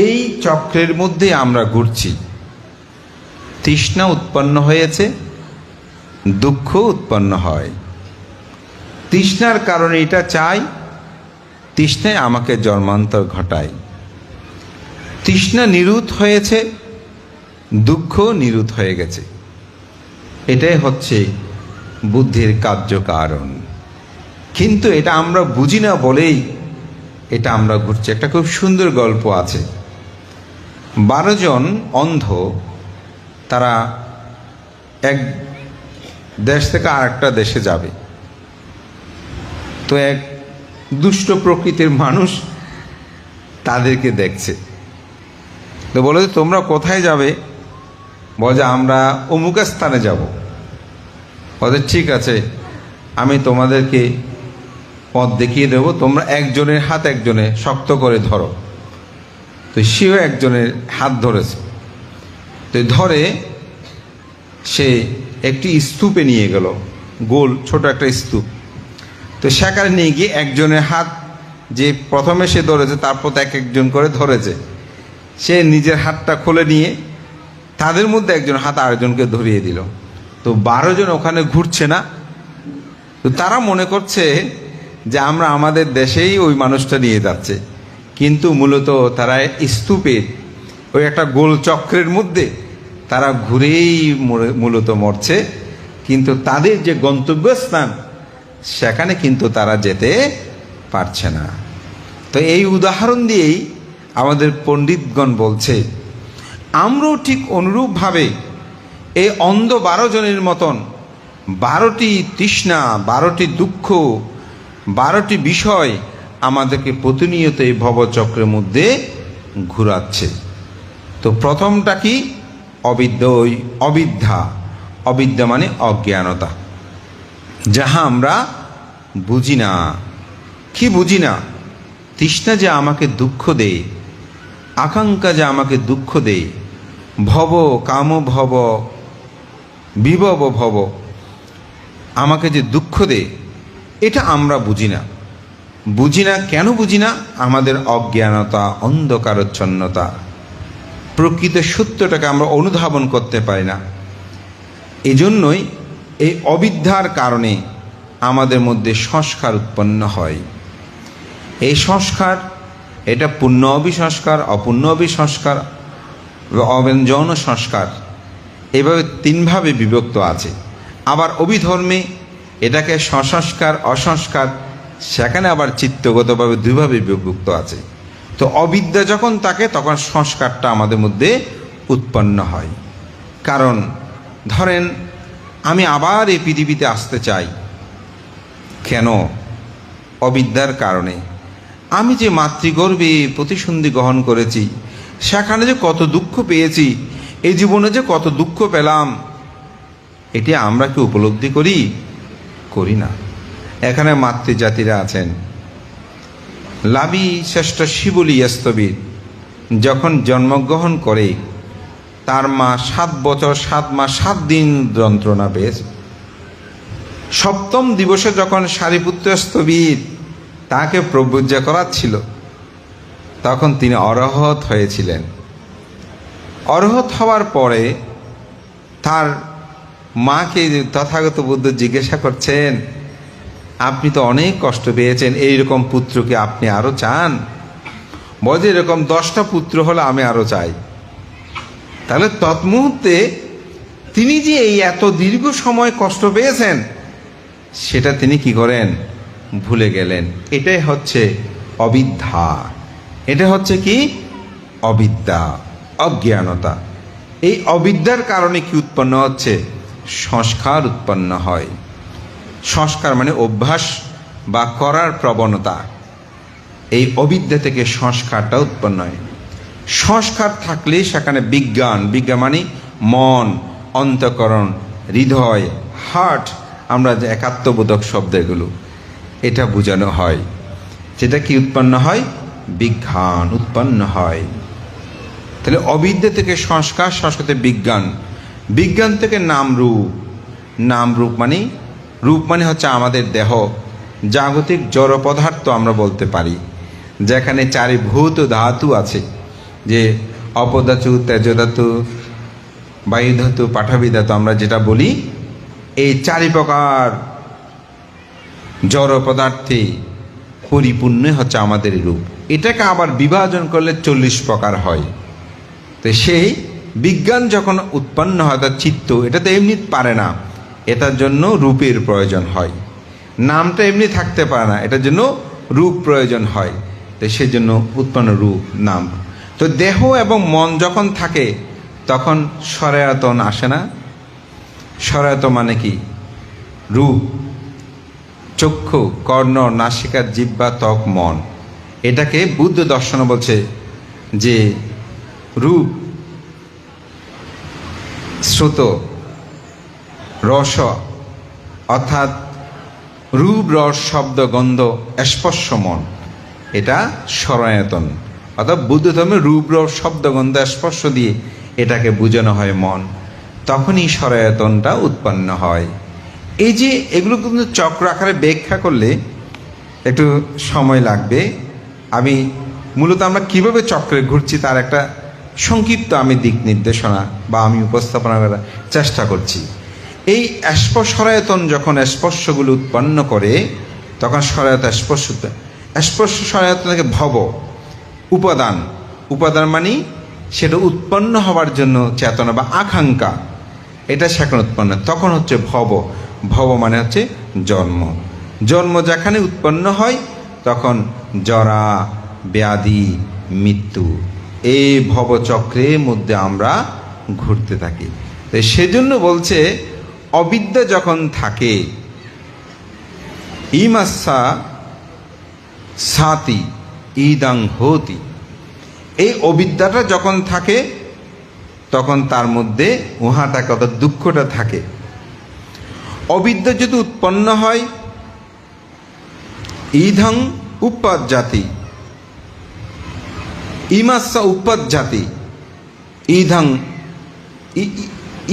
এই চক্রের মধ্যে আমরা ঘুরছি। তৃষ্ণা উৎপন্ন হয়েছে, দুঃখ উৎপন্ন হয়। তৃষ্ণার কারণে এটা চাই, তৃষ্ণায় আমাকে জন্মান্তর ঘটায়। তৃষ্ণা নিরুদ্ধ হয়েছে, দুঃখ নিরুদ্ধ হয়ে গেছে। এটাই হচ্ছে বুদ্ধির কার্যকারণ। কিন্তু এটা আমরা বুঝি না বলেই এটা আমরা ঘুরছি। একটা খুব সুন্দর গল্প আছে। 12 জন অন্ধ, তারা এক দেশ থেকে আরেকটা দেশে যাবে। তো এক দুষ্ট প্রকৃতির মানুষ তাদেরকে দেখছে। তো বলে যে তোমরা কোথায় যাবে? বলে যে আমরা অমুক স্থানে যাব। বলে ঠিক আছে, আমি তোমাদেরকে পথ দেখিয়ে দেবো, তোমরা একজনের হাত একজনে শক্ত করে ধরো। তো সেও একজনের হাত ধরেছে। তো ধরে সে একটি স্তূপে নিয়ে গেল, গোল ছোট একটা স্তূপ। তো সেখানে নিয়ে গিয়ে একজনের হাত, যে প্রথমে সে ধরেছে তারপর এক একজন করে ধরেছে, সে নিজের হাতটা খুলে নিয়ে তাদের মধ্যে একজন হাত আরেকজনকে ধরিয়ে দিল। তো 12 জন ওখানে ঘুরছে না। তো তারা মনে করছে যে আমরা আমাদের দেশেই ওই মানুষটা নিয়ে যাচ্ছে, কিন্তু মূলত তারা স্তূপের ওই একটা গোল চক্রের মধ্যে তারা ঘুরেই মূলত মরছে। কিন্তু তাদের যে গন্তব্যস্থান সেখানে কিন্তু তারা যেতে পারছে না। তো এই উদাহরণ দিয়েই আমাদের পণ্ডিতগণ বলছে, আমরাও ঠিক অনুরূপভাবে এই অন্ধ 12 জনের মতন 12টি তৃষ্ণা, 12টি দুঃখ, 12টি বিষয় আমাদেরকে প্রতিনিয়ত এই ভবচক্রের মধ্যে ঘুরাচ্ছে। তো প্রথমটা কি? অবিদ্যা। অবিদ্যা মানে অজ্ঞানতা, যাহা আমরা বুঝি না। কি বুঝি না? তৃষ্ণা যে আমাকে দুঃখ দেয়, আকাঙ্ক্ষা যে আমাকে দুঃখ দেয়, ভব কাম ভব বিভব ভব আমাকে যে দুঃখ দেয়, এটা আমরা বুঝি না। বুঝি না কেন বুঝি না? আমাদের অজ্ঞানতা, অন্ধকারচ্ছন্নতা, প্রকৃত সত্যটাকে আমরা অনুধাবন করতে পারি না। এজন্যই এই অবিদ্যার কারণে আমাদের মধ্যে সংস্কার উৎপন্ন হয়। এই সংস্কার, এটা পুণ্য অবিসংস্কার, অপুণ্য অবিসংস্কার, অব্যঞ্জন সংস্কার, এভাবে 3 ভাবে বিভক্ত আছে। আবার অভিধর্মে এটাকে সংস্কার, অসংস্কার, সেখানে আবার চিত্তগতভাবে 2 ভাবে বিভক্ত আছে। তো অবিদ্যা যখন থাকে তখন সংস্কারটা আমাদের মধ্যে উৎপন্ন হয়। কারণ ধরেন আমি আবার এই পৃথিবীতে আসতে চাই, কেন? অবিদ্যার কারণে। আমি যে মাতৃগর্ভে প্রতিসন্ধি গ্রহণ করেছি, সেখানে যে কত দুঃখ পেয়েছি, এই জীবনে যে কত দুঃখ পেলাম, এটি আমরা কি উপলব্ধি করি না। এখানে মাতৃজাতিরা আছেন। লাবি শ্রেষ্ঠ শিবলি স্তবীর যখন জন্মগ্রহণ করে, তার মা 7 বছর 7 মাস 7 দিন যন্ত্রণা পেয়েছে। 7ম দিবসে যখন সারিপুত্র স্তবীর তাকে প্রব্রজ্জা করাচ্ছিল, তখন তিনি অরহত হয়েছিলেন। অরহত হওয়ার পরে তার মাকে তথাগত বুদ্ধ জিজ্ঞাসা করছেন, আপনি তো অনেক কষ্ট পেয়েছেন, এইরকম পুত্রকে আপনি আরো চান? বলে এরকম 10টা পুত্র হলে আমি আরো চাই। তাহলে তৎমুহূর্তে তিনি যে এই এত দীর্ঘ সময় কষ্ট পেয়েছেন, সেটা তিনি কি করেন? ভুলে গেলেন। এটাই হচ্ছে অবিদ্যা। এটা হচ্ছে কি? অবিদ্যা, অজ্ঞানতা। এই অবিদ্যার কারণে কি উৎপন্ন হচ্ছে? সংস্কার উৎপন্ন হয়। সংস্কার মানে অভ্যাস বা করার প্রবণতা। এই অবিদ্যা থেকে সংস্কারটা উৎপন্ন হয়। সংস্কার থাকলে সেখানে বিজ্ঞান মানে মন, অন্তঃকরণ, হৃদয়, হার্ট, আমরা যে একাত্মবোধক শব্দ, এগুলো এটা বোঝানো হয়। যেটা কি উৎপন্ন হয়? বিজ্ঞান উৎপন্ন হয়। তাহলে অবিদ্যা থেকে সংস্কার, সংস্কার থেকে বিজ্ঞান, বিজ্ঞান থেকে নাম রূপ মানে, রূপ মানে হচ্ছে আমাদের দেহ, জাগতিক জড় পদার্থ আমরা বলতে পারি, যেখানে 4 ভূত ধাতু আছে। যে অপধাতু, তেজধাতু, বায়ুধাতু, পাঠাবি ধাতু আমরা যেটা বলি, এই 4 প্রকার জড় পদার্থে পরিপূর্ণ হচ্ছে আমাদের রূপ। এটাকে আবার বিভাজন করলে 40 প্রকার হয়। তো সেই বিজ্ঞান যখন উৎপন্ন হয়, তার চিত্ত এটা তো এমনি পারে না, এটার জন্য রূপের প্রয়োজন হয়। নামটা এমনি থাকতে পারে না, এটার জন্য রূপ প্রয়োজন হয়। তো সেজন্য উৎপন্ন রূপ নাম। তো দেহ এবং মন যখন থাকে তখন সরায়তন আসে না। সরায়তন মানে কি? রূপ, চক্ষু, কর্ণ, নাসিকা, জিহ্বা, ত্বক, মন। এটাকে বুদ্ধ দর্শন বলছে যে রূপ, শ্রুত, রস, অর্থাৎ রূপ, রস, শব্দ, গন্ধ, স্পর্শ, মন, এটা সরায়তন। অর্থাৎ বুদ্ধ ধর্মে রূপ, রস, শব্দ, গন্ধ, স্পর্শ দিয়ে এটাকে বোঝানো হয় মন। তখনই সরায়তনটা উৎপন্ন হয়। এই যে এগুলো কিন্তু চক্র আকারে ব্যাখ্যা করলে একটু সময় লাগবে। আমি মূলত আমরা কিভাবে চক্রে ঘুরছি তার একটা সংক্ষিপ্ত আমি দিক নির্দেশনা বা আমি উপস্থাপনা করার চেষ্টা করছি। এই সরায়তন যখন স্পর্শগুলো উৎপন্ন করে তখন সরায়ত স্পর্শ সরায়তন থেকে ভব, উপাদান। উপাদান মানে সেটা উৎপন্ন হওয়ার জন্য চেতনা বা আকাঙ্ক্ষা, এটা সেখানে উৎপন্ন, তখন হচ্ছে ভব। ভব মানে হচ্ছে জন্ম। জন্ম যেখানে উৎপন্ন হয় তখন জরা, ব্যাধি, মৃত্যু, এই ভবচক্রের মধ্যে আমরা ঘুরতে থাকি। তো সেজন্য বলছে অবিদ্যা যখন থাকে, ইমাসা সাতি ইদাং হতি, এই অবিদ্যাটা যখন থাকে তখন তার মধ্যে উহাটা কত দুঃখটা থাকে। অবিদ্যা যদি উৎপন্ন হয়, ইধং উপাজ্জাতি, ইমাস্য উপাজ্জাতি, ইধং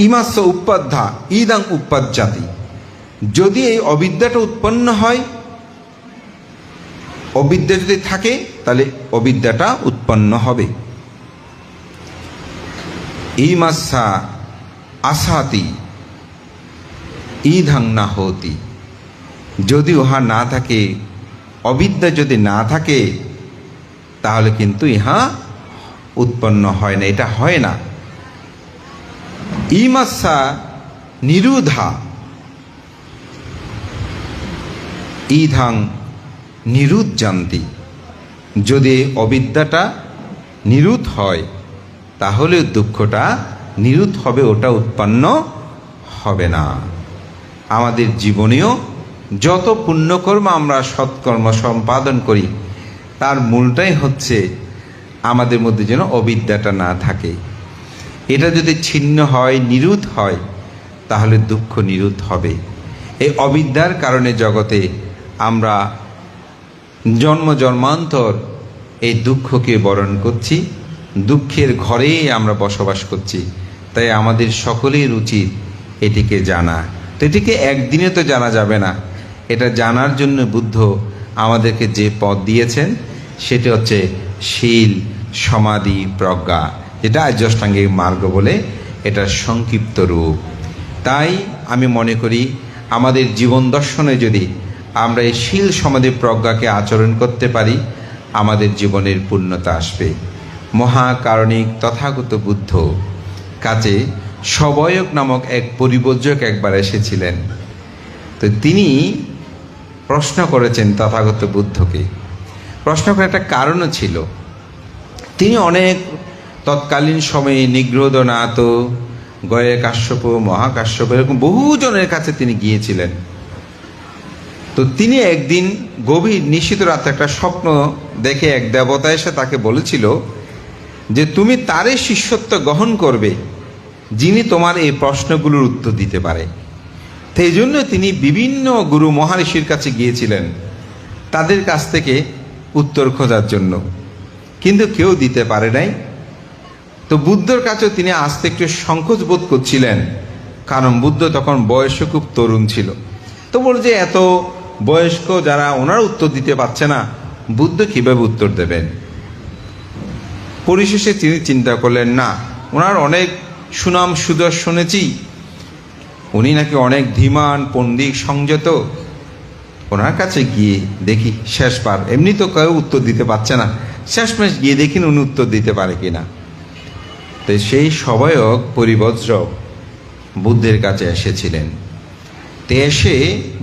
ইমাস্য উপাধ্যা, ইদং উপাজ্জাতি। যদি এই অবিদ্যাটা উৎপন্ন হয়, অবিদ্যা যদি থাকে তাহলে অবিদ্যাটা উৎপন্ন হবে। ইমাসা আসাতি ইধং না হতি, যদি উহা না থাকে, অবিদ্যা যদি না থাকে তাহলে কিন্তু ইহা উৎপন্ন হয় না, এটা হয় না। ইমাসা নিরুধা ইধাং নিরুজ্জান্তি, যদি অবিদ্যাটা নিরুধ হয় তাহলে দুঃখটা নিরুধ হবে, ওটা উৎপন্ন হবে না। আমাদের জীবনেও যত পুণ্যকর্ম আমরা সৎকর্ম সম্পাদন করি তার মূলটাই হচ্ছে আমাদের মধ্যে যেন অবিদ্যাটা না থাকে। এটা যদি ছিন্ন হয়, নিরুধ হয়, তাহলে দুঃখ নিরুধ হবে। এই অবিদ্যার কারণে জগতে আমরা জন্ম জন্মান্তর এই দুঃখকে বরণ করছি, দুঃখের ঘরেই আমরা বসবাস করছি। তাই আমাদের সকলের উচিত এটিকে জানা। তো এটিকে একদিনে তো জানা যাবে না, এটা জানার জন্য বুদ্ধ আমাদেরকে যে পথ দিয়েছেন সেটি হচ্ছে শীল, সমাধি, প্রজ্ঞা, যেটা আর্যাষ্টাঙ্গিক মার্গ বলে এটার সংক্ষিপ্ত রূপ। তাই আমি মনে করি আমাদের জীবন দর্শনে যদি আমরা এই শীল, সমাধি, প্রজ্ঞাকে আচরণ করতে পারি আমাদের জীবনের পূর্ণতা আসবে। মহাকারণিক তথাগত বুদ্ধ কাছে সবয়ক নামক এক পরিব্রজক একবার এসেছিলেন। তো তিনি প্রশ্ন করেছেন তথাগত বুদ্ধকে। প্রশ্ন করার একটা কারণও ছিল। তিনি অনেক তৎকালীন সময়ে নিগ্রোধনাথ, গয়ে কাশ্যপ, মহাকাশ্যপ, এরকম বহুজনের কাছে তিনি গিয়েছিলেন। তো তিনি একদিন গভীর নিশীত রাতে একটা স্বপ্ন দেখে এক দেবতা এসে তাকে বলেছিল যে তুমি তারই শিষ্যত্ব গ্রহণ করবে যিনি তোমার এই প্রশ্নগুলোর উত্তর দিতে পারে। তো এই জন্য তিনি বিভিন্ন গুরু মহারিষির কাছে গিয়েছিলেন তাদের কাছ থেকে উত্তর খোঁজার জন্য, কিন্তু কেউ দিতে পারে নাই। তো বুদ্ধর কাছেও তিনি আসতে একটু সংকোচ বোধ করছিলেন, কারণ বুদ্ধ তখন বয়সে খুব তরুণ ছিল। তো বল যে এত বয়স্ক যারা ওনারা উত্তর দিতে পারছে না, বুদ্ধ কিভাবে উত্তর দেবেন? পরিশেষে তিনি চিন্তা করলেন, না, ওনার অনেক সুনাম সুদর্শন শুনেছি, উনি নাকি অনেক ধীমান পণ্ডিত সংযত, ওনার কাছে গিয়ে দেখি শেষবার, এমনি তো কেউ উত্তর দিতে পারছে না, শেষমেশ গিয়ে দেখিন উনি উত্তর দিতে পারে কিনা। তো সেই সবায়ক পরিবজ্রক বুদ্ধের কাছে এসেছিলেন। তে এসে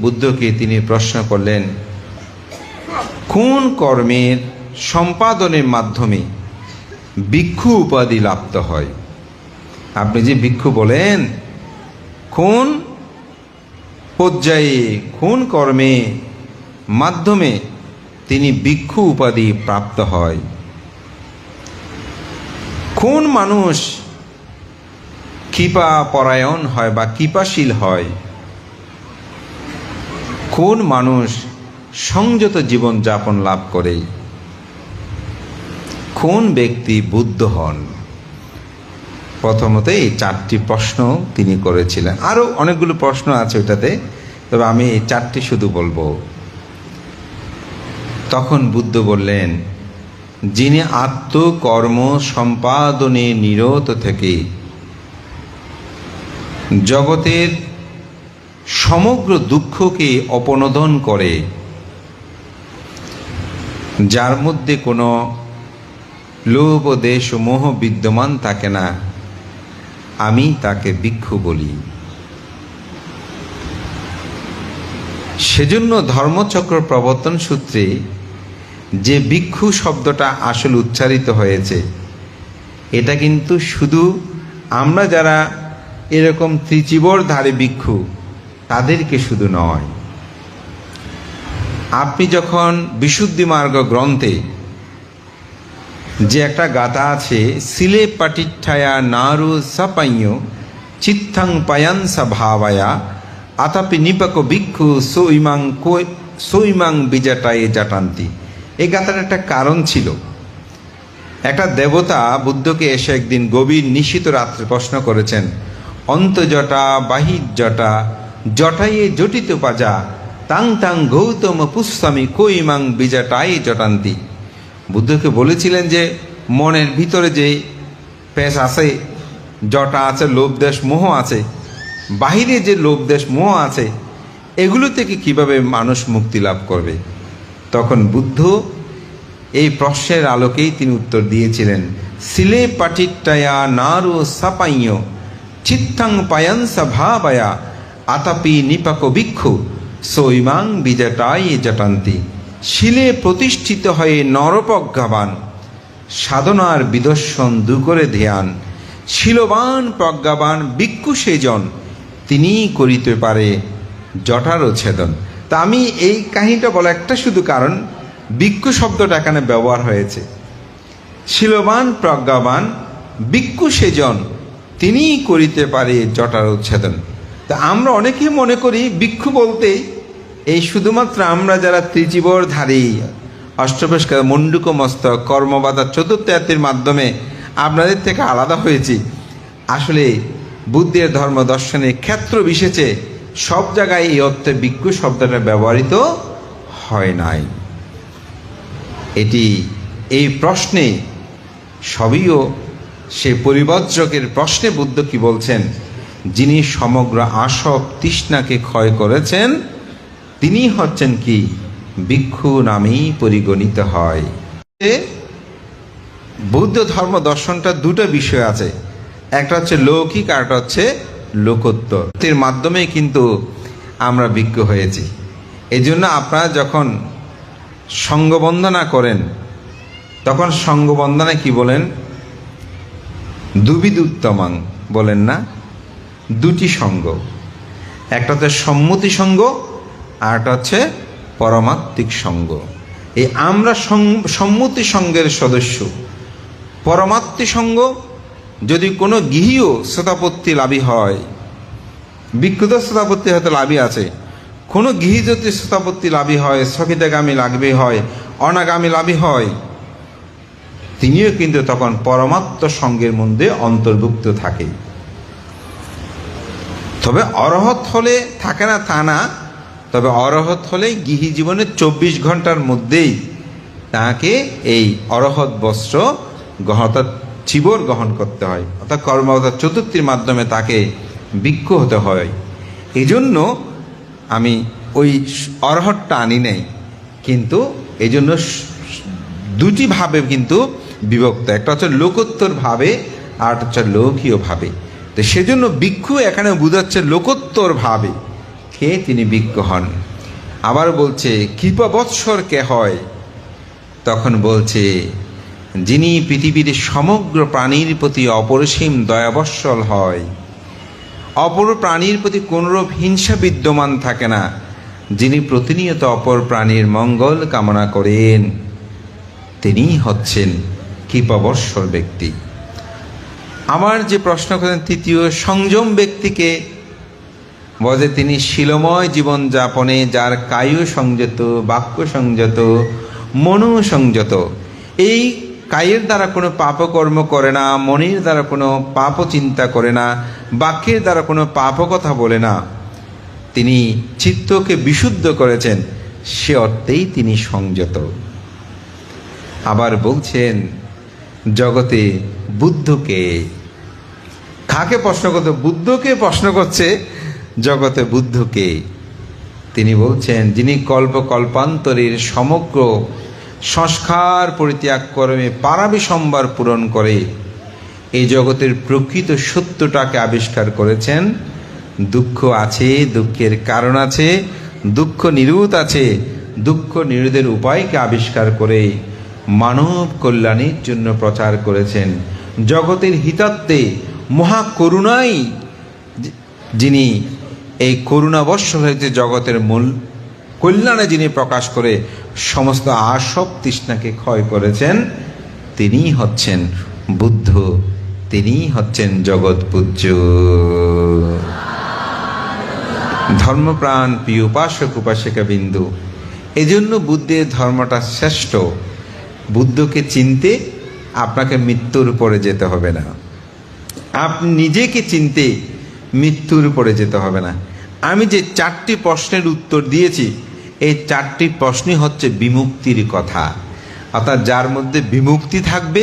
বুদ্ধকে তিনি প্রশ্ন করলেন, কোন কর্মের সম্পাদনের মাধ্যমে ভিক্ষু উপাধি লাপ্ত হয়? আপনি যে ভিক্ষু বলেন, কোন পর্যায়ে কোন কর্মে মাধ্যমে তিনি ভিক্ষু উপাধি প্রাপ্ত হয়? কোন মানুষ কৃপা পরায়ণ হয় বা কৃপাশীল হয়? কোন মানুষ সংযত জীবন যাপন লাভ করে? কোন ব্যক্তি বুদ্ধ হন? প্রথমত এই 4টি প্রশ্ন তিনি করেছিলেন। আরও অনেকগুলো প্রশ্ন আছে ওইটাতে, তবে আমি এই 4টি শুধু বলবো। তখন বুদ্ধ বললেন, যিনি আত্মকর্ম সম্পাদনে নিরত থেকে জগতের সমগ্র দুঃখকে অপনোদন করে, যার মধ্যে কোনো লোভ দেশ ও মোহ বিদ্যমান থাকে না, আমি তাকে ভিক্ষু বলি। সেজন্য ধর্মচক্র প্রবর্তন সূত্রে যে ভিক্ষু শব্দটা আসলে উচ্চারিত হয়েছে, এটা কিন্তু শুধু আমরা যারা এরকম ত্রিচিবরধারী ভিক্ষু তাদেরকে শুধু নয়। আপনি যখন বিশুদ্ধি মার্গ গ্রন্থে যে একটা গাথা আছে, সিলে পাটিঠায়া নারু সাপাইয় চিত্তাং পায়ানসা ভাবায়া আতাপি নিপাক ভিক্ষু সৈমাং বিজাটায়ে জাটান্তি। এই গাথার একটা কারণ ছিল। একটা দেবতা বুদ্ধকে এসে একদিন গভীর নিশীত রাত্রে প্রশ্ন করেছেন, অন্তজটা বাহির জটা জটায়ে জটিত পাজা তাং তাং গৌতম পুষ্পামি কৈমাং বিজাটায়ে জটান্তি। বুদ্ধকে বলেছিলেন যে মনের ভিতরে যে পেশ আছে, জটা আছে, লোভ দেশ মোহ আছে, বাহিরে যে লোভ দেশ মোহ আছে, এগুলো থেকে কিভাবে মানুষ মুক্তি লাভ করবে? তখন বুদ্ধ এই প্রশ্নের আলোকেই তিনি উত্তর দিয়েছিলেন, সিলে পাটিটায়া নারু সাপাইয় চিত্তাং পায়ানসা ভাবায়া আতাপি নিপাক ভিক্ষু সৈমাং বিজাটায়ে জটান্তি। শিলে প্রতিষ্ঠিত হয়ে নরপ্রজ্ঞাবান সাধনার বিদর্শন দুকরে ধ্যান, শিলবান প্রজ্ঞাবান ভিক্ষু সেজন, তিনি করিতে পারে জটারও ছেদন। তা আমি এই কাহিনীটা বলা একটা শুধু কারণ, ভিক্ষু শব্দটা এখানে ব্যবহার হয়েছে। শিলবান প্রজ্ঞাবান ভিক্ষু সেজন, তিনি করিতে পারে জটার উচ্ছেদন। তা আমরা অনেকেই মনে করি ভিক্ষু বলতে এই শুধুমাত্র আমরা যারা ত্রিচিবরধারী, অষ্টপরিষ্কার মণ্ডুক মস্তক কর্মবাধা চতুর্থের মাধ্যমে আপনাদের থেকে আলাদা হয়েছি। আসলে বুদ্ধের ধর্ম দর্শনে ক্ষেত্র বিশেষে সব জায়গায় এই অর্থে ভিক্ষু শব্দটা ব্যবহৃত হয় নাই। এটি এই প্রশ্নে সবইও সে পরিবজ্রকের প্রশ্নে বুদ্ধ কি বলছেন, যিনি সমগ্র আসব তৃষ্ণাকে ক্ষয় করেছেন, তিনি হচ্ছেন কি ভিক্ষু নামেই পরিগণিত হয়। বৌদ্ধ ধর্ম দর্শনটা দুটো বিষয় আছে, একটা হচ্ছে লৌকিক আর একটা হচ্ছে লোকোত্তর। এর মাধ্যমে কিন্তু আমরা ভিক্ষু হয়েছি। এই জন্য আপনারা যখন সঙ্গবন্দনা করেন তখন সঙ্গবন্দনায় কি বলেন? দুবিদুত্তমাং বলেন না? দুটি সঙ্গ, একটা হচ্ছে সম্মতি সঙ্গ আর একটা হচ্ছে পরমাত্মিক সঙ্গ। এই আমরা সম্মতি সঙ্গের সদস্য। পরমাত্মিক সঙ্গ যদি কোনো গৃহীয় শ্রোতাপত্তি লাভী হয়, বিক্ষুত শ্রোতাপত্তি হয়তো লাভী আছে, কোনো গৃহী যদি শ্রোতাপত্তি লাভী হয়, স্থগিতগামী লাভী হয়, অনাগামী লাভী হয়, তিনিও কিন্তু তখন পরমাত্ম সঙ্গের মধ্যে অন্তর্ভুক্ত থাকে। তবে অরহত হলে থাকে না তা না, তবে অরহত হলে গৃহী জীবনের 24 ঘন্টার মধ্যেই তাকে এই অরহত বস্ত্র অর্থাৎ চিবর গ্রহণ করতে হয়, অর্থাৎ কর্মবতার চতুর্থীর মাধ্যমে তাকে ভিক্ষ হতে হয়। এই জন্য আমি ওই অরহরটা আনি নাই, কিন্তু এই জন্য দুটি ভাবে কিন্তু বিভক্ত, একটা হচ্ছে লোকোত্তর ভাবে আর হচ্ছে লৌকীয় ভাবে। তো সেজন্য ভিক্ষু এখানে বোঝাচ্ছে লোকোত্তর ভাবে কে তিনি ভিক্ষ হন। আবার বলছে কৃপাবৎসর কে হয়, তখন বলছে যিনি পৃথিবীর সমগ্র প্রাণীর প্রতি অপরিসীম দয়াবৎসল হয়, অপর প্রাণীর প্রতি কোনরূপ হিংসা বিদ্যমান থাকে না, যিনি প্রতিনিয়ত অপর প্রাণীর মঙ্গল কামনা করেন, তিনিই হচ্ছেন কৃপাবৎসল ব্যক্তি। আমার যে প্রশ্ন করেন তৃতীয়, সংযম ব্যক্তিকে বলে তিনি শীলময় জীবনযাপনে যার কায়ু সংযত, বাক্য সংযত, মনু সংযত। এই কায়ের দ্বারা কোনো পাপকর্ম করে না, মনের দ্বারা কোনো পাপ চিন্তা করে না, বাক্যের দ্বারা কোনো পাপ কথা বলে না, তিনি চিত্তকে বিশুদ্ধ করেছেন, সে অর্থেই তিনি সংযত। আবার বলছেন জগতে বুদ্ধকে, কাকে প্রশ্ন করতে? বুদ্ধকে প্রশ্ন করছে, জগতে বুদ্ধকে। তিনি বলছেন যিনি কল্পান্তরের সমগ্র সংস্কার পরিত্যাগ করে পারাবিসম্বার পূরণ করে এই জগতের প্রকৃত সত্যটাকে আবিষ্কার করেছেন। দুঃখ আছে, দুঃখের কারণ আছে, দুঃখ নিরোধ আছে, দুঃখ নিরোধের উপায়কে আবিষ্কার করে মানব কল্যাণের জন্য প্রচার করেছেন। জগতের হিতার্থে মহাকরুণাই যিনি এই করুণাবর্ষণ হয়েছে জগতের মূল কল্যাণে যিনি প্রকাশ করে সমস্ত আসব তৃষ্ণাকে ক্ষয় করেছেন, তিনিই হচ্ছেন বুদ্ধ, তিনিই হচ্ছেন জগৎ পূজ্য। ধর্মপ্রাণ প্রিয় উপাসক উপাসিকা বিন্দু, এজন্য বুদ্ধের ধর্মটা শ্রেষ্ঠ। বুদ্ধকে চিনতে আপনাকে মৃত্যুর উপরে যেতে হবে না, আপনি নিজেকে চিনতে মৃত্যুর উপরে যেতে হবে না। আমি যে 4টি প্রশ্নের উত্তর দিয়েছি, এই 4টি প্রশ্নই হচ্ছে বিমুক্তির কথা। অর্থাৎ যার মধ্যে বিমুক্তি থাকবে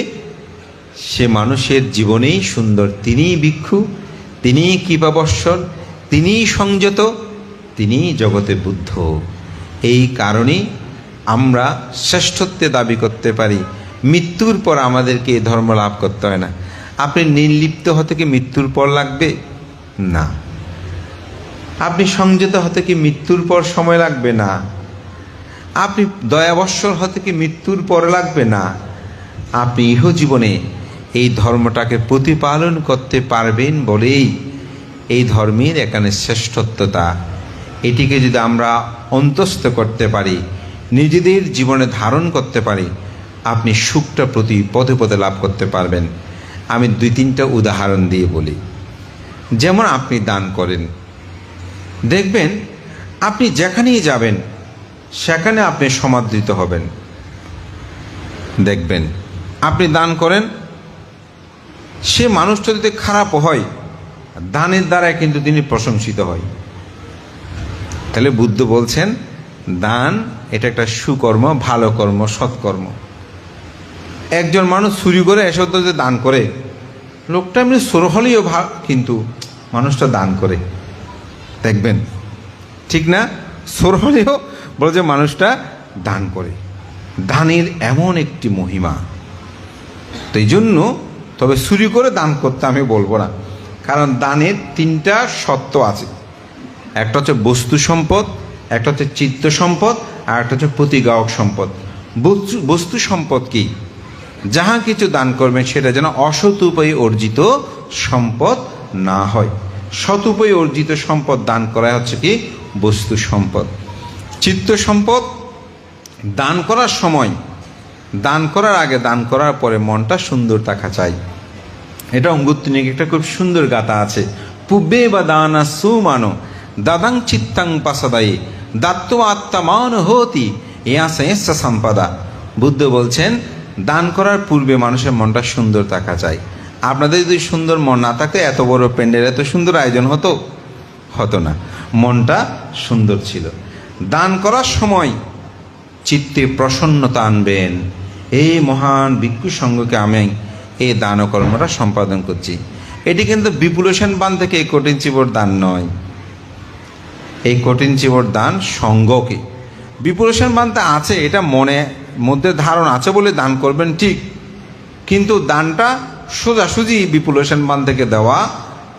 সে মানুষের জীবনেই সুন্দর। তিনিই ভিক্ষু, তিনিই কৃপাবৎসল, তিনিই সংযত, তিনিই জগতে বুদ্ধ। এই কারণেই আমরা শ্রেষ্ঠত্বে দাবি করতে পারি। মৃত্যুর পর আমাদেরকে এই ধর্ম লাভ করতে হয় না। আপনি নির্লিপ্ত হতে কি মৃত্যুর পর লাগবে? না। আপনি সংযত হতে কি মৃত্যুর পর সময় লাগবে? না। আপনি দয়াবৎসল হতে কি মৃত্যুর পরে লাগবে? না। আপনি ইহজীবনে এই ধর্মটাকে প্রতিপালন করতে পারবেন বলেই এই ধর্মের এখানে শ্রেষ্ঠত্বতা। এটিকে যদি আমরা অন্তস্থ করতে পারি, নিজেদের জীবনে ধারণ করতে পারি, আপনি সুখটা প্রতি পদে পদে লাভ করতে পারবেন। আমি 2-3টা উদাহরণ দিয়ে বলি। যেমন আপনি দান করেন, দেখবেন আপনি যেখানেই যাবেন সেখানে আপনি সমাদৃত হবেন। দেখবেন আপনি দান করেন, সে মানুষটা যদি খারাপ হয়, দানের দ্বারা কিন্তু তিনি প্রশংসিত হয়। তাহলে বুদ্ধ বলছেন দান এটা একটা সুকর্ম, ভালো কর্ম, সৎকর্ম। একজন মানুষ চুরি করে এসে যে দান করে, লোকটা এমনি চোর হলেও কিন্তু মানুষটা দান করে, দেখবেন ঠিক না? চোর হলেও বলে যে মানুষটা দান করে। দানের এমন একটি মহিমা। তো এই জন্য তবে চুরি করে দান করতে আমি বলবো না, কারণ দানের 3টা সত্য আছে। একটা হচ্ছে বস্তু সম্পদ, একটা হচ্ছে চিত্ত সম্পদ, আর একটা হচ্ছে প্রতিগ্রাহক সম্পদ। বস্তু সম্পদ কি? যাহা কিছু দান করবেন সেটা যেন অসৎ উপায়ে অর্জিত সম্পদ না হয়। সৎ উপায়ে অর্জিত সম্পদ দান করা হচ্ছে কি বস্তু সম্পদ। চিত্ত সম্পদ দান করার সময়, দান করার আগে, দান করার পরে মনটা সুন্দর থাকা চাই। এটা অঙ্গুত্তনিক একটা খুব সুন্দর গাথা আছে। পুব্বে বা দানা সুমানো দাদাং চিত্তাং পাসাদায়ী দাত্ত আত্মান হতি ইয়াসা সম্পদা। বুদ্ধ বলছেন দান করার পূর্বে মানুষের মনটা সুন্দর থাকা চাই। আপনাদের যদি সুন্দর মন না থাকতো এত বড় প্যান্ডেল, এত সুন্দর আয়োজন হতো না। মনটা সুন্দর ছিল। দান করার সময় চিত্তে প্রসন্নতা আনবেন, এই মহান ভিক্ষু সংঘকে আমি এই দান কর্মটা সম্পাদন করছি। এটি কিন্তু বিপুলেশন বান থেকে এই কঠিন চিবর দান নয়, এই কঠিন চিবর দান সংঘকে। বিপুলেশন বানটা আছে, এটা মধ্যে ধারণা আছে বলে দান করবেন ঠিক, কিন্তু দানটা সোজাসুজি বিপুলেশন বান থেকে দেওয়া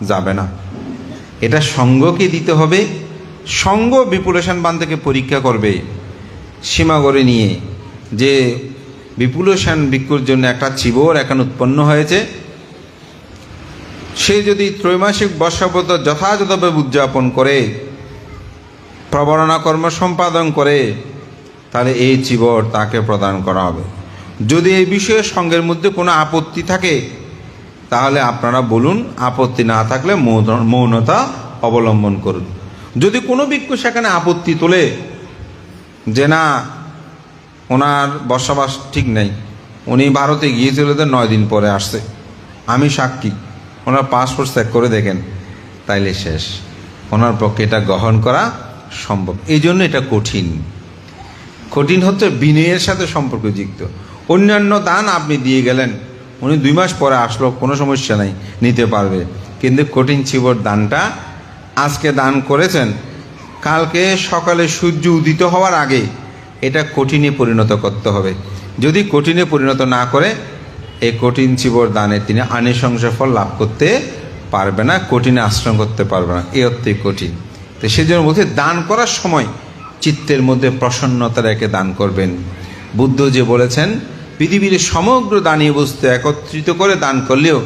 যাবে না, এটা সংঘকে দিতে হবে। সংঘ বিপুলেশন বান থেকে পরীক্ষা করবে সীমা করে নিয়ে যে বিপুলেশন ভিক্ষুর জন্য একটা চিবর এখানে উৎপন্ন হয়েছে, সে যদি ত্রৈমাসিক বর্ষাব্রত যথাযথভাবে উদযাপন করে, প্রবরণা কর্ম সম্পাদন করে, তাহলে এই চিবর তাকে প্রদান করা হবে। যদি এই বিষয়ে সংঘের মধ্যে কোনো আপত্তি থাকে তাহলে আপনারা বলুন, আপত্তি না থাকলে মৌনতা অবলম্বন করুন। যদি কোনো ভিক্ষু সেখানে আপত্তি তোলে যে না ওনার বসবাস ঠিক নেই, উনি ভারতে গিয়েছিল 9 দিন পরে আসছে, আমি সাক্ষী, ওনার পাসপোর্ট চেক করে দেখেন, তাইলে শেষ, ওনার পক্ষে এটা গ্রহণ করা সম্ভব। এই জন্য এটা কঠিন। কঠিন হচ্ছে বিনয়ের সাথে সম্পর্কযুক্ত। অন্যান্য দান আপনি দিয়ে গেলেন, উনি 2 মাস পরে আসলো, কোনো সমস্যা নাই, নিতে পারবে। কিন্তু কঠিন চিবর দানটা আজকে দান করেছেন, কালকে সকালে সূর্য উদিত হওয়ার আগে এটা কঠিনে পরিণত করতে হবে। যদি কঠিনে পরিণত না করে এই কঠিন চিবর দানে তিনি আনিশংস ফল লাভ করতে পারবে না, কঠিনে আশ্রম করতে পারবে না, এই অর্থে কঠিন। তো সেই জন্য বলছে দান করার সময় চিত্তের মধ্যে প্রসন্নতা রেখে দান করবেন। বুদ্ধ যে বলেছেন পৃথিবীর সমগ্র দানীয় বস্তু একত্রিত করে দান করলেও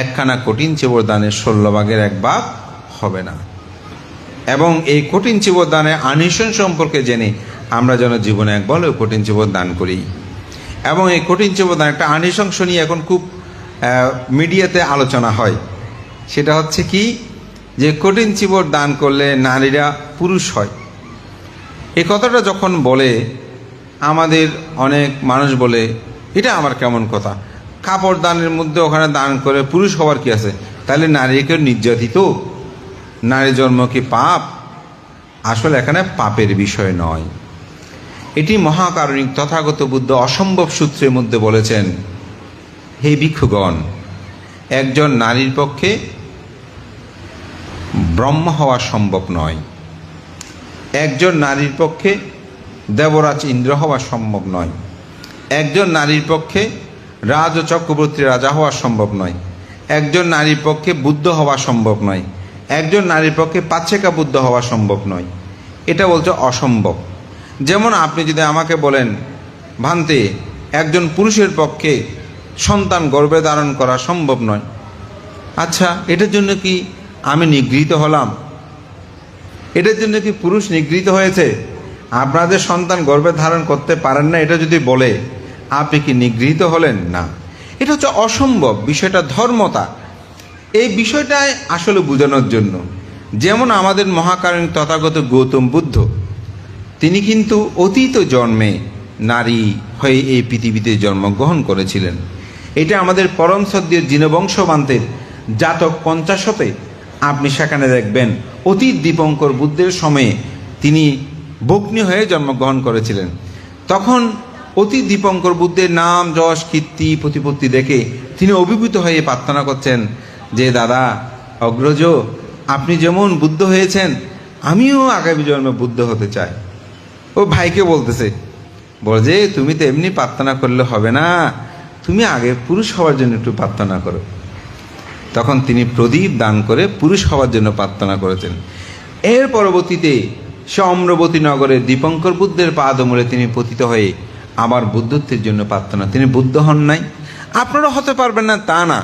একখানা কঠিন চিবর দানের 16 ভাগের 1 ভাগ হবে না। এবং এই কঠিন চিবর দানের আনিশংস সম্পর্কে জেনে আমরা যেন জীবনে একবার কঠিন চিবর দান করি। এবং এই কঠিন চিবর দান একটা আনিশংস নিয়ে এখন খুব মিডিয়াতে আলোচনা হয়। সেটা হচ্ছে কি, যে কঠিন চিবর দান করলে নারীরা পুরুষ হয়। এই কথাটা যখন বলে আমাদের অনেক মানুষ বলে এটা আমার কেমন কথা, কাপড় দানের মধ্যে ওখানে দান করে পুরুষ হওয়ার কি আছে, তাহলে নারীকে নির্যাতিত, নারী জন্ম কি পাপ? আসলে এখানে পাপের বিষয় নয়। এটি মহাকারণিক তথাগত বুদ্ধ অসম্ভব সূত্রের মধ্যে বলেছেন, হে ভিক্ষুগণ, একজন নারীর পক্ষে ব্রহ্ম হওয়া সম্ভব নয়, একজন নারীর পক্ষে দেবরাজ ইন্দ্র হওয়া সম্ভব নয়, একজন নারীর পক্ষে রাজ ও চক্রবর্তী রাজা হওয়া সম্ভব নয়, একজন নারীর পক্ষে বুদ্ধ হওয়া সম্ভব নয়, একজন নারীর পক্ষে পাচ্ছেকা বুদ্ধ হওয়া সম্ভব নয়। এটা বলছে অসম্ভব। যেমন আপনি যদি আমাকে বলেন ভান্তে একজন পুরুষের পক্ষে সন্তান গর্ভে ধারণ করা সম্ভব নয়, আচ্ছা এটার জন্য কি আমি নিগৃহীত হলাম? এটার জন্য কি পুরুষ নিগৃহীত হয়েছে? আপনাদের সন্তান গর্ভে ধারণ করতে পারেন না এটা যদি বলে আপনি কি নিগৃহীত হলেন? না, এটা হচ্ছে অসম্ভব। বিষয়টা ধর্মতা, এই বিষয়টাই আসলে বোঝানোর জন্য। যেমন আমাদের মহাকারণিক তথাগত গৌতম বুদ্ধ, তিনি কিন্তু অতীত জন্মে নারী হয়ে এই পৃথিবীতে জন্মগ্রহণ করেছিলেন। এটা আমাদের পরম শ্রদ্ধেয় জিনবংশবান্তের জাতক 50 আপনি সেখানে দেখবেন অতীত দীপঙ্কর বুদ্ধের সময়ে তিনি বগ্নি হয়ে জন্মগ্রহণ করেছিলেন। তখন অতীত দীপঙ্কর বুদ্ধের নাম যশ কীর্তি প্রতিপত্তি দেখে তিনি অভিভূত হয়ে প্রার্থনা করছেন যে দাদা অগ্রজ, আপনি যেমন বুদ্ধ হয়েছেন আমিও আগামী জন্মে বুদ্ধ হতে চাই। ও ভাইকে বলতেছে, বলছে তুমি তো এমনি প্রার্থনা করলে হবে না, তুমি আগে পুরুষ হওয়ার জন্য একটু প্রার্থনা করো। তখন তিনি প্রদীপ দান করে পুরুষ হওয়ার জন্য প্রার্থনা করেছেন। এর পরবর্তীতে সে অম্রবতী নগরে দীপঙ্কর বুদ্ধের পাদমূলে তিনি পতিত হয়ে আবার বুদ্ধত্বের জন্য প্রার্থনা, তিনি বুদ্ধ হন নাই। আপনারা হতে পারবেন না তা না,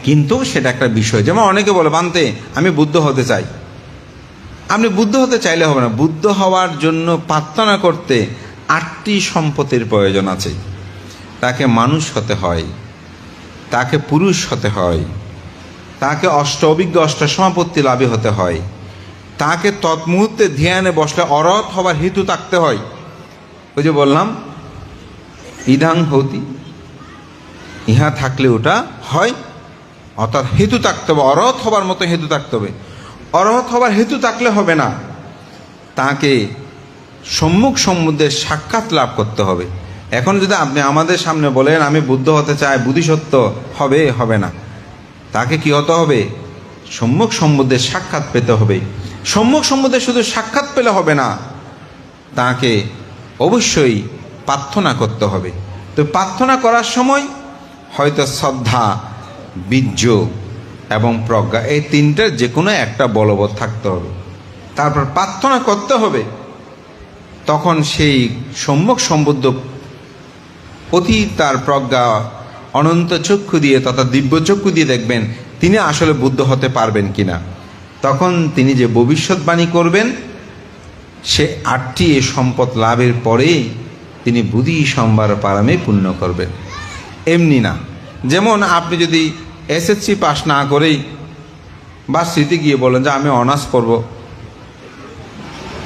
কিন্তু সেটা একটা বিষয়। যেমন অনেকে বলে বানতে আমি বুদ্ধ হতে চাই। আপনি বুদ্ধ হতে চাইলে হবে না, বুদ্ধ হওয়ার জন্য প্রার্থনা করতে 8টি সম্পদের প্রয়োজন আছে। তাকে মানুষ হতে হয়, তাকে পুরুষ হতে হয়, তাকে অভিজ্ঞ অষ্টসমাপত্তি লাভে হতে হয়, তাকে তৎমুহূর্তে ধ্যানে বসলে অরহৎ হবার হেতু থাকতে হয়। ওই যে বললাম ইদাং হতি, ইহা থাকলে ওটা হয়, অর্থাৎ হেতু থাকতে হবে, অরহৎ হবার মতো হেতু থাকতে হবে। অরহৎ হবার হেতু থাকলে হবে না, তাকে সম্মুখ সম্বন্ধে সাক্ষাৎ লাভ করতে হবে। এখন যদি আপনি আমাদের সামনে বলেন আমি বুদ্ধ হতে চাই, বুদ্ধিসত্ত্ব হবে, হবে না। তাকে কি হতে হবে? সম্যক সম্বুদ্ধের সাক্ষাৎ পেতে হবে। সম্যক সম্বুদ্ধের শুধু সাক্ষাৎ পেলে হবে না, তাকে অবশ্যই প্রার্থনা করতে হবে। তো প্রার্থনা করার সময় হয়তো শ্রদ্ধা, বীর্য এবং প্রজ্ঞা, এই তিনটার যে কোনো একটা বলবৎ থাকতে হবে। তারপর প্রার্থনা করতে হবে। তখন সেই সম্যক সম্বুদ্ধ অতি তার প্রজ্ঞা অনন্ত চক্ষু দিয়ে তথা দিব্য চক্ষু দিয়ে দেখবেন তিনি আসলে বুদ্ধ হতে পারবেন কিনা। তখন তিনি যে ভবিষ্যৎবাণী করবেন, সে 8টি সম্পদ লাভের পরেই তিনি বুদ্ধি সম্ভার পারামে পূর্ণ করবেন। এমনি না, যেমন আপনি যদি এসএসসি পাস না করেই বা স্মৃতি গিয়ে বলেন যে আমি অনার্স পড়ব,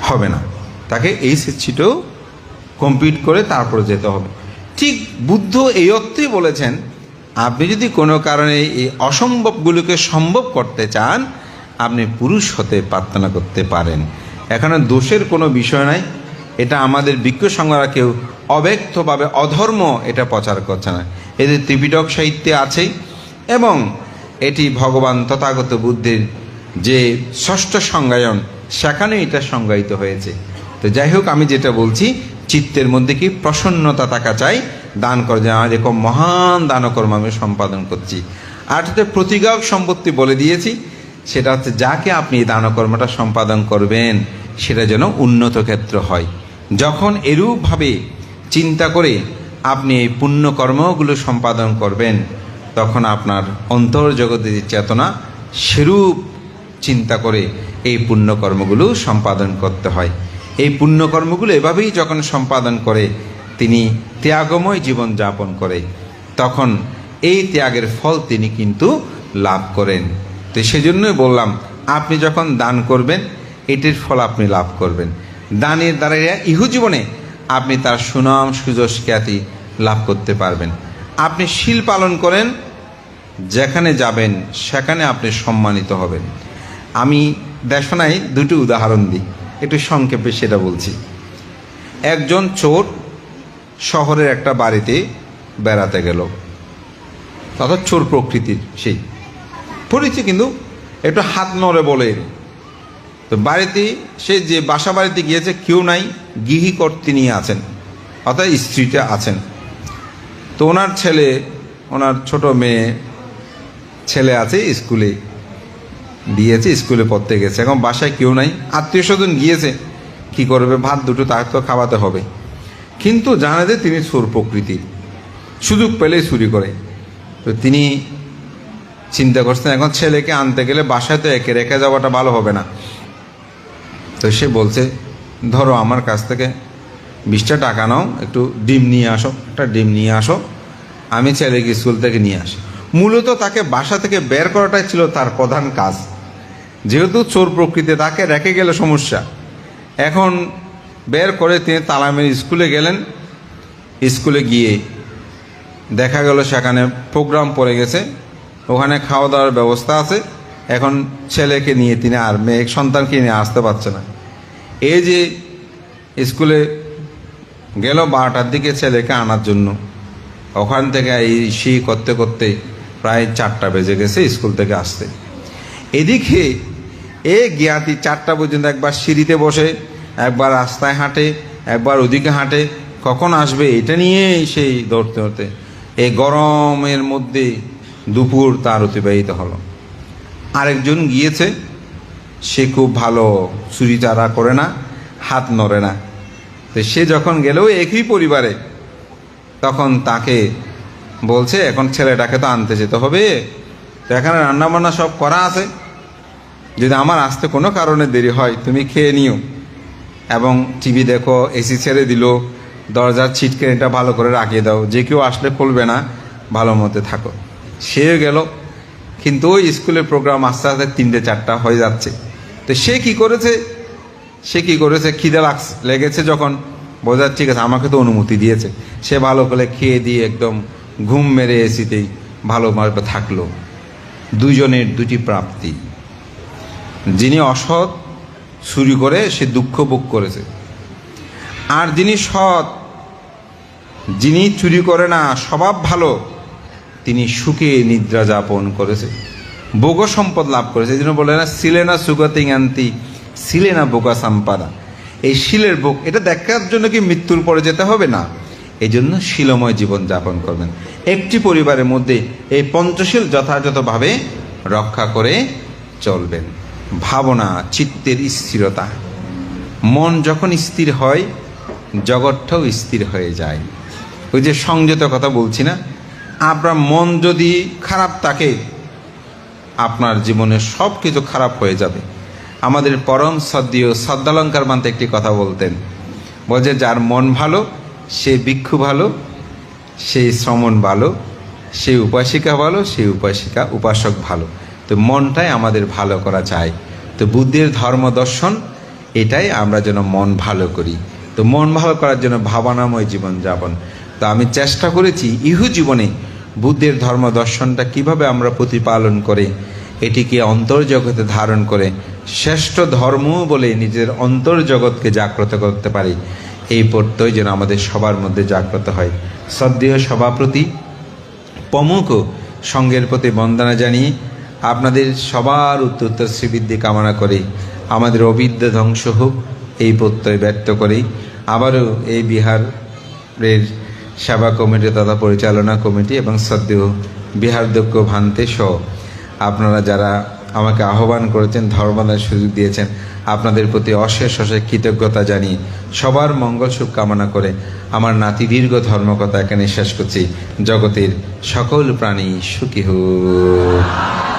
হবে না। তাকে এইচএসসিটাও কমপ্লিট করে তারপরে যেতে হবে। ঠিক বুদ্ধ এই অর্থেই বলেছেন, আপনি যদি কোনো কারণে এই অসম্ভবগুলোকে সম্ভব করতে চান, আপনি পুরুষ হতে প্রার্থনা করতে পারেন। এখানে দোষের কোনো বিষয় নাই। এটা আমাদের বিজ্ঞ সংজ্ঞারা কেউ অব্যক্তভাবে অধর্ম এটা প্রচার করছে না। এদের ত্রিপিটক সাহিত্যে আছেই, এবং এটি ভগবান তথাগত বুদ্ধের যে ষষ্ঠ সংজ্ঞায়ন, সেখানে এটা সংজ্ঞায়িত হয়েছে। তো যাই হোক, আমি যেটা বলছি, চিত্তের মধ্যে কি প্রসন্নতা থাকা চাই দান করে, যে আমার এরকম মহান দানকর্ম আমি সম্পাদন করছি। আর এটাতে প্রতিজ্ঞাক সম্পত্তি বলে দিয়েছি, সেটা হচ্ছে যাকে আপনি এই দানকর্মটা সম্পাদন করবেন সেটা যেন উন্নত ক্ষেত্র হয়। যখন এরূপভাবে চিন্তা করে আপনি এই পুণ্যকর্মগুলো সম্পাদন করবেন, তখন আপনার অন্তর্জগতের যে চেতনা, সেরূপ চিন্তা করে এই পুণ্যকর্মগুলো সম্পাদন করতে হয়। এই পুণ্যকর্মগুলো এভাবেই যখন সম্পাদন করে তিনি ত্যাগময় জীবন যাপন করে, তখন এই ত্যাগের ফল তিনি কিন্তু লাভ করেন। তো সেজন্যই বললাম, আপনি যখন দান করবেন এটির ফল আপনি লাভ করবেন। দানের দ্বারা ইহু জীবনে আপনি তার সুনাম সুযশ খ্যাতি লাভ করতে পারবেন। আপনি শীল পালন করেন, যেখানে যাবেন সেখানে আপনি সম্মানিত হবেন। আমি দেশনায় দুটি উদাহরণ দিই, একটু সংক্ষেপে সেটা বলছি। একজন চোর শহরের একটা বাড়িতে বেড়াতে গেল, অর্থাৎ চোর প্রকৃতির, সেই পরিচয় কিন্তু একটু হাত নড়ে বলে। তো বাড়িতে সে যে বাসা বাড়িতে গিয়েছে কেউ নাই, গৃহকর্ত্রী নিয়ে আছেন, অর্থাৎ স্ত্রীটা আছেন। তো ওনার ছেলে, ওনার ছোট মেয়ে ছেলে আছে, স্কুলে দিয়েছে, স্কুলে পড়তে গেছে। এখন বাসায় কেউ নাই, আত্মীয় স্বজন গিয়েছে, কি করবে, ভাত দুটো তার তো খাওয়াতে হবে। কিন্তু জানে যে তিনি চোর প্রকৃতির, সুযোগ পেলেই চুরি করে। তো তিনি চিন্তা করছেন এখন ছেলেকে আনতে গেলে বাসায় তো একে রেখে যাওয়াটা ভালো হবে না। তো সে বলছে, ধরো আমার কাছ থেকে 20টা টাকা নাও, একটু ডিম নিয়ে আসো, একটা ডিম নিয়ে আসো, আমি ছেলেকে স্কুল থেকে নিয়ে আসি। মূলত তাকে বাসা থেকে বের করাটাই ছিল তার প্রধান কাজ। যেহেতু চোর প্রকৃতি, তাকে রেখে গেলে সমস্যা। এখন বের করে তিনি তালা মেরে স্কুলে গেলেন। স্কুলে গিয়ে দেখা গেল সেখানে প্রোগ্রাম পড়ে গেছে, ওখানে খাওয়া দাওয়ার ব্যবস্থা আছে। এখন ছেলেকে নিয়ে তিনি আর মেয়ে সন্তানকে নিয়ে আসতে পারছে না। এই যে স্কুলে গেল 12টার দিকে ছেলেকে আনার জন্য, ওখান থেকে সেই করতে করতে প্রায় 4টা বেজে গেছে স্কুল থেকে আসতে। এদিকে জ্ঞাতি 4টা পর্যন্ত একবার সিঁড়িতে বসে, একবার রাস্তায় হাঁটে, একবার ওদিকে হাঁটে, কখন আসবে এটা নিয়েই সেই দৌড়তে দৌড়তে এই গরমের মধ্যে দুপুর তার অতিবাহিত হলো। আরেকজন গিয়েছে, সে খুব ভালো চুরি চারা করে না, হাত নড়ে না। তো সে যখন গেলেও একই পরিবারে, তখন তাকে বলছে এখন ছেলেটাকে তো আনতে যেতে হবে, তো এখানে রান্নাবান্না সব করা আছে, যদি আমার আসতে কোনো কারণে দেরি হয় তুমি খেয়ে নিও, এবং টিভি দেখো, এসি ছেড়ে দিল, দরজার ছিটকেনিটা ভালো করে রাখিয়ে দাও, যে কেউ আসলে খুলবে না, ভালো মতো থাকো। সেও গেল, কিন্তু ওই স্কুলের প্রোগ্রাম আস্তে আস্তে 3টে-4টা হয়ে যাচ্ছে। তো সে কি করেছে, খিদে লেগেছে যখন, বোঝা ঠিক আছে আমাকে তো অনুমতি দিয়েছে, সে ভালো করে খেয়ে দিয়ে একদম ঘুম মেরে এসিতেই ভালোভাবে থাকলো। দুজনের দুটি প্রাপ্তি। যিনি অসৎ চুরি করে সে দুঃখ ভোগ করেছে, আর যিনি সৎ যিনি চুরি করে না, স্বভাব ভালো, তিনি সুখে নিদ্রা যাপন করেছে, ভোগ সম্পদ লাভ করেছে। এই জন্য বলে না, সিলেনা সুগতিং আন্তি সিলেনা বোকা সাম্পাদা। এই শিলের ভোগ, এটা দেখার জন্য কি মৃত্যুর পরে যেতে হবে না, এই জন্য শিলময় জীবন যাপন করবেন। একটি পরিবারের মধ্যে এই পঞ্চশীল যথাযথভাবে রক্ষা করে চলবেন। ভাবনা, চিত্তের স্থিরতা, মন যখন স্থির হয় জগৎটাও স্থির হয়ে যায়। ওই যে সংযত কথা বলছি না, আপনার মন যদি খারাপ থাকে আপনার জীবনে সব কিছু খারাপ হয়ে যাবে। আমাদের পরম শ্রদ্ধেয় শ্রদ্ধালঙ্কার মানতে একটি কথা বলতেন, বলছে যার মন ভালো সে ভিক্ষু ভালো, সেই শ্রমণ ভালো, সেই উপাসিকা ভালো, সেই উপাসক ভালো। তো মনটাই আমাদের ভালো করা চাই। তো বুদ্ধের ধর্ম দর্শন এটাই, আমরা যেন মন ভালো করি। তো মন ভালো করার জন্য ভাবনাময় জীবনযাপন। তো আমি চেষ্টা করেছি ইহু জীবনে বুদ্ধের ধর্ম দর্শনটা কিভাবে আমরা প্রতিপালন করে এটিকে অন্তর্জগতে ধারণ করে শ্রেষ্ঠ ধর্ম বলে নিজের অন্তর্জগৎকে জাগ্রত করতে পারি, এই প্রত্যয় যেন আমাদের সবার মধ্যে জাগ্রত হয়। শ্রদ্ধেয় সভাপতি প্রমুখ সঙ্গের প্রতি বন্দনা জানিয়ে আপনাদের সবার উত্তর শ্রীবৃদ্ধি কামনা করে আমাদের অবিদ্যা ধ্বংস হোক এই প্রত্যয় ব্যক্ত করেই আবারও এই বিহারের সেবা কমিটি তথা পরিচালনা কমিটি এবং শ্রদ্ধেয় বিহারধ্যক্ষ ভান্তে সহ আপনারা যারা আমাকে আহ্বান করেছেন, ধর্মদানের সুযোগ দিয়েছেন, আপনাদের প্রতি অশেষ অশেষ কৃতজ্ঞতা জানিয়ে সবার মঙ্গল সুখ কামনা করে আমার নাতি দীর্ঘ ধর্মকথা এখানে শেষ করছি। জগতের সকল প্রাণী সুখী হোক।